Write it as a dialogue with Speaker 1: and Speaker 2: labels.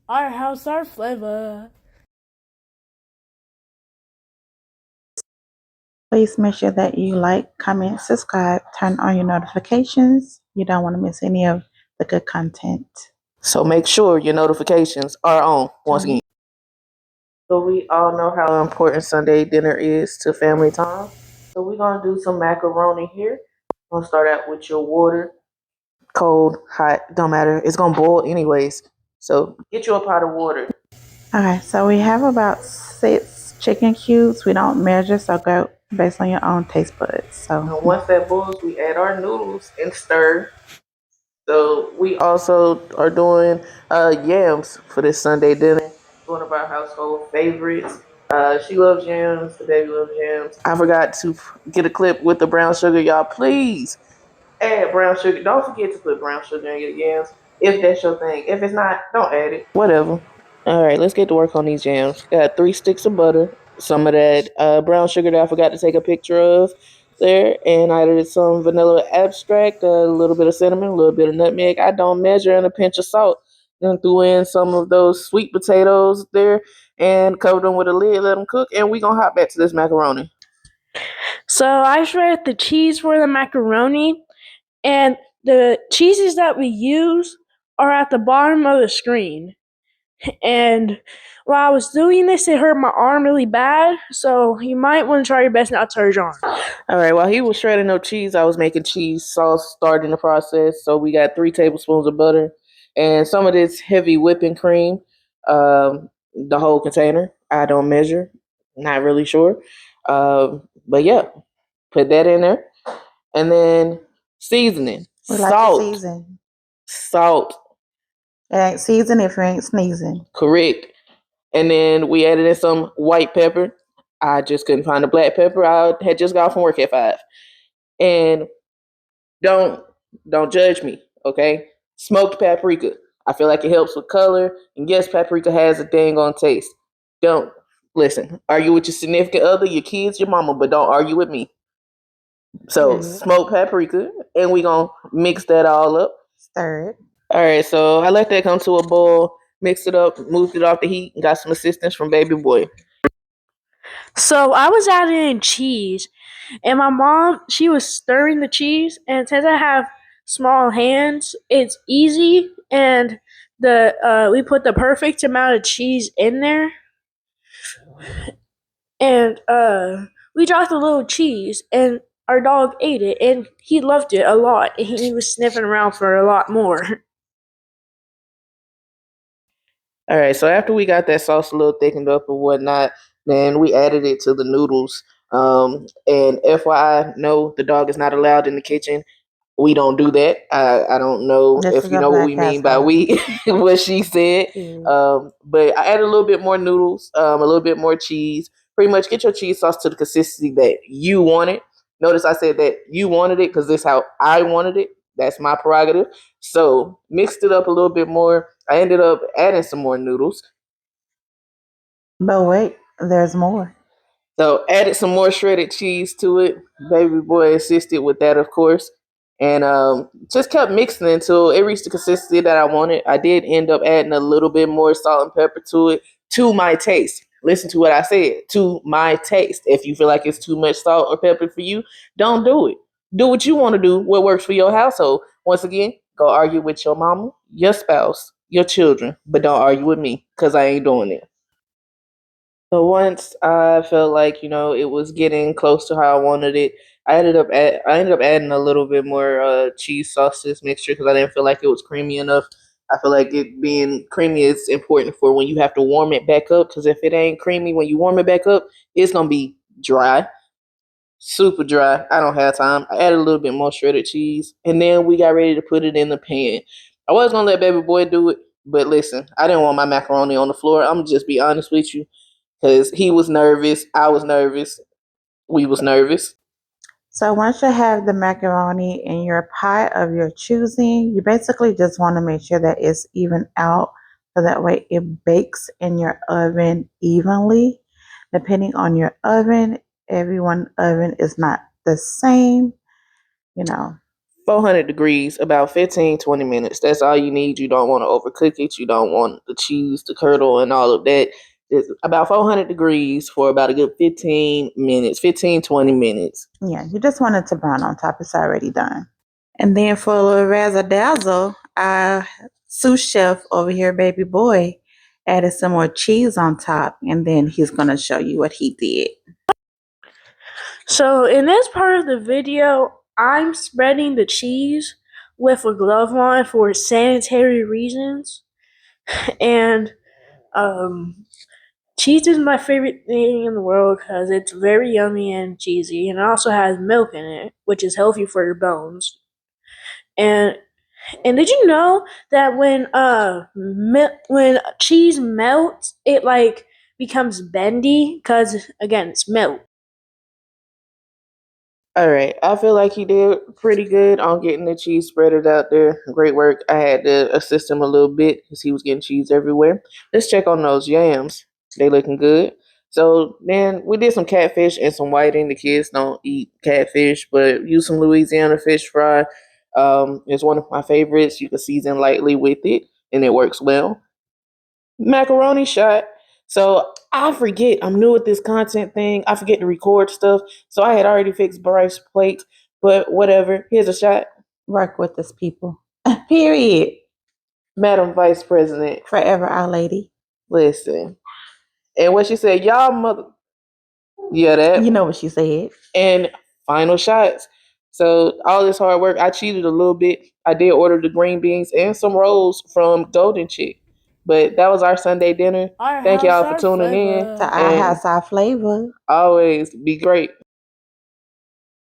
Speaker 1: Our house, our flavor.
Speaker 2: Please make sure that you like, comment, subscribe, turn on your notifications. You don't want to miss any of the good content.
Speaker 3: So make sure your notifications are on once again. So we all know how important Sunday dinner is to family time. So we're gonna do some macaroni here. I'm gonna start out with your water. Cold, hot, don't matter. It's gonna boil anyways. So get you a pot of water.
Speaker 2: Okay, so we have about 6 chicken cubes. We don't measure, so go based on your own taste buds. So
Speaker 3: And once that boils, we add our noodles and stir. So we also are doing yams for this Sunday dinner. One of our household favorites. She loves yams. The baby loves yams. I forgot to get a clip with the brown sugar, y'all. Please add brown sugar. Don't forget to put brown sugar in your yams if that's your thing. If it's not, don't add it. Whatever. All right, let's get to work on these jams. Got 3 sticks of butter, some of that brown sugar that I forgot to take a picture of there, and I added some vanilla extract, a little bit of cinnamon, a little bit of nutmeg. I don't measure, and a pinch of salt. Then threw in some of those sweet potatoes there and covered them with a lid, let them cook, and we gonna hop back to this macaroni.
Speaker 1: So I shredded the cheese for the macaroni, and the cheeses that we use are at the bottom of the screen. And while I was doing this, it hurt my arm really bad, so you might want to try your best not to hurt your arm.
Speaker 3: All right, while he was shredding up cheese, I was making cheese sauce, starting the process. So we got 3 tablespoons of butter and some of this heavy whipping cream, the whole container. I don't measure, not really sure. But yeah, put that in there. And then seasoning,
Speaker 2: we like to
Speaker 3: salt,
Speaker 2: season.
Speaker 3: salt,
Speaker 2: It ain't season if you ain't sneezing.
Speaker 3: correct. And then we added in some white pepper. I just couldn't find the black pepper. I had just got off from work at 5. And don't judge me, okay? Smoked paprika. I feel like it helps with color, and yes, paprika has a dang on taste. Don't listen. Argue with your significant other, your kids, your mama, but don't argue with me. So smoked paprika, and we gonna mix that all up.
Speaker 2: Stir it.
Speaker 3: All right, so I let that come to a boil, mixed it up, moved it off the heat, and got some assistance from baby boy.
Speaker 1: So I was adding in cheese, and my mom, she was stirring the cheese, and since I have small hands, it's easy, and we put the perfect amount of cheese in there, and we dropped a little cheese, and our dog ate it, and he loved it a lot, and he was sniffing around for a lot more.
Speaker 3: All right, so after we got that sauce a little thickened up and whatnot, then we added it to the noodles. And FYI, no, the dog is not allowed in the kitchen. We don't do that. I don't know
Speaker 2: This
Speaker 3: if
Speaker 2: is
Speaker 3: you
Speaker 2: a
Speaker 3: know what
Speaker 2: black
Speaker 3: we mean by
Speaker 2: household.
Speaker 3: we, what she said. But I added a little bit more noodles, a little bit more cheese. Pretty much get your cheese sauce to the consistency that you want it. Notice I said that you wanted it because this is how I wanted it. That's my prerogative. So mixed it up a little bit more. I ended up adding some more noodles.
Speaker 2: But wait, there's more.
Speaker 3: So added some more shredded cheese to it. Baby boy assisted with that, of course. And just kept mixing it until it reached the consistency that I wanted. I did end up adding a little bit more salt and pepper to it, to my taste. Listen to what I said, to my taste. If you feel like it's too much salt or pepper for you, don't do it. Do what you want to do, what works for your household. Once again, go argue with your mama, your spouse, your children, but don't argue with me because I ain't doing it. So once I felt like it was getting close to how I wanted it, I ended up adding a little bit more cheese sauce to this mixture because I didn't feel like it was creamy enough. I feel like it being creamy is important for when you have to warm it back up because if it ain't creamy when you warm it back up, it's gonna be dry, super dry. I don't have time. I added a little bit more shredded cheese, and then we got ready to put it in the pan. I was gonna let baby boy do it, but listen, I didn't want my macaroni on the floor. I'm gonna just be honest with you because he was nervous, I was nervous, we was nervous.
Speaker 2: So once you have the macaroni in your pot of your choosing, you basically just want to make sure that it's even out so that way it bakes in your oven evenly. Depending on your oven, everyone oven is not the same, you know.
Speaker 3: 400 degrees, about 15-20 minutes. That's all you need. You don't want to overcook it. You don't want the cheese to curdle and all of that. It's about 400 degrees for about a good 15 minutes, 15-20 minutes.
Speaker 2: Yeah, you just want it to brown on top. It's already done. And then for a little razzle dazzle, our sous chef over here, baby boy, added some more cheese on top, and then he's gonna show you what he did.
Speaker 1: So in this part of the video, I'm spreading the cheese with a glove on for sanitary reasons. And cheese is my favorite thing in the world because it's very yummy and cheesy, and it also has milk in it, which is healthy for your bones. And did you know that when cheese melts, it like becomes bendy because again it's milk.
Speaker 3: All right, I feel like he did pretty good on getting the cheese spreaders out there. Great work. I had to assist him a little bit because he was getting cheese everywhere. Let's check on those yams. They looking good. So then we did some catfish and some whiting. The kids don't eat catfish, but use some Louisiana fish fry. It's one of my favorites. You can season lightly with it, and it works well. Macaroni shot. So I forget, I'm new at this content thing. I forget to record stuff. So I had already fixed Bryce's plate, but whatever. Here's a shot.
Speaker 2: Work with us, people. Period.
Speaker 3: Madam Vice President,
Speaker 2: Forever our lady.
Speaker 3: listen. And what she said, y'all mother. Yeah, that.
Speaker 2: You know what she said.
Speaker 3: And final shots. So all this hard work, I cheated a little bit. I did order the green beans and some rolls from Golden Chick. But that was our Sunday dinner. Thank y'all for tuning in.
Speaker 2: To our house, our flavor.
Speaker 3: Always be great.